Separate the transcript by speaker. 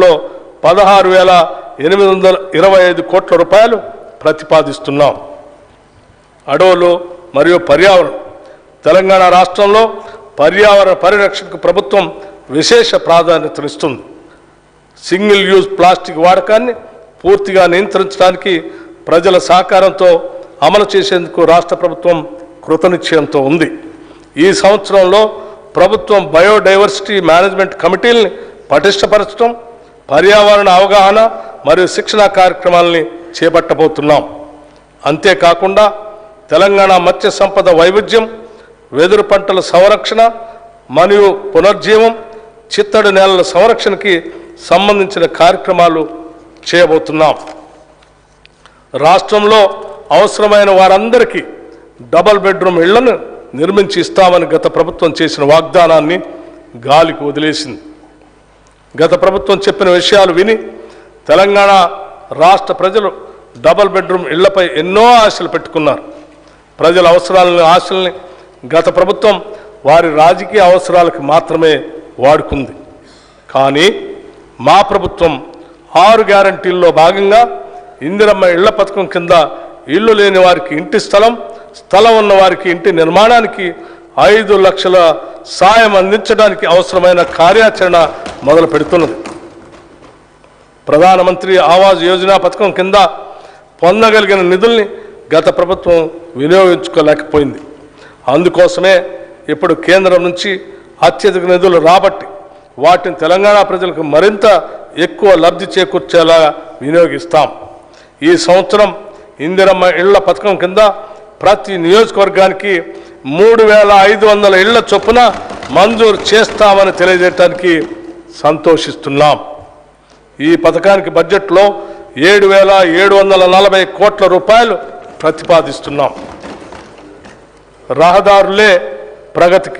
Speaker 1: లో 16,825 కోట్ల రూపాయలు ప్రతిపాదిస్తున్నాం. అడవులు మరియు పర్యావరణం తెలంగాణ రాష్ట్రంలో పర్యావరణ పరిరక్షణకు ప్రభుత్వం విశేష ప్రాధాన్యతనిస్తుంది. సింగిల్ యూజ్ ప్లాస్టిక్ వాడకాన్ని పూర్తిగా నియంత్రించడానికి ప్రజల సహకారంతో అమలు చేసేందుకు రాష్ట్ర ప్రభుత్వం కృతనిశ్చయంతో ఉంది. ఈ సంవత్సరంలో ప్రభుత్వం బయోడైవర్సిటీ మేనేజ్మెంట్ కమిటీల్ని పటిష్టపరచడం, పర్యావరణ అవగాహన మరియు శిక్షణ కార్యక్రమాలని చేపట్టబోతున్నాం. అంతేకాకుండా తెలంగాణ మత్స్య సంపద వైవిధ్యం, వెదురు పంటల సంరక్షణ మరియు పునర్జీవం, చిత్తడి నేలల సంరక్షణకి సంబంధించిన కార్యక్రమాలు చేయబోతున్నాం. రాష్ట్రంలో అవసరమైన వారందరికీ డబుల్ బెడ్రూమ్ ఇళ్లను నిర్మించి ఇస్తామని గత ప్రభుత్వం చేసిన వాగ్దానాన్ని గాలికి వదిలేసింది. గత ప్రభుత్వం చెప్పిన విషయాలు విని తెలంగాణ రాష్ట్ర ప్రజలు డబుల్ బెడ్రూమ్ ఇళ్లపై ఎన్నో ఆశలు పెట్టుకున్నారు. ప్రజల అవసరాలని, ఆశల్ని గత ప్రభుత్వం వారి రాజకీయ అవసరాలకు మాత్రమే వాడుకుంది. కానీ మా ప్రభుత్వం 6 గ్యారంటీల్లో భాగంగా ఇందిరమ్మ ఇళ్ల పథకం కింద ఇల్లు లేని వారికి ఇంటి స్థలం, స్థలం ఉన్న వారికి ఇంటి నిర్మాణానికి 5 లక్షల సాయం అందించడానికి అవసరమైన కార్యాచరణ మొదలు పెడుతున్నది. ప్రధానమంత్రి ఆవాస్ యోజన పథకం కింద పొందగలిగిన నిధుల్ని గత ప్రభుత్వం వినియోగించుకోలేకపోయింది. అందుకోసమే ఇప్పుడు కేంద్రం నుంచి అత్యధిక నిధులు రాబట్టి వాటిని తెలంగాణ ప్రజలకు మరింత ఎక్కువ లబ్ధి చేకూర్చేలా వినియోగిస్తాం. ఈ సంవత్సరం ఇందిరమ్మ ఇళ్ల పథకం కింద ప్రతి నియోజకవర్గానికి 3,500 ఇళ్ల చొప్పున మంజూరు చేస్తామని తెలియజేయడానికి సంతోషిస్తున్నాం. ఈ పథకానికి బడ్జెట్లో 7,740 కోట్ల రూపాయలు ప్రతిపాదిస్తున్నాం. రహదారులే ప్రగతికి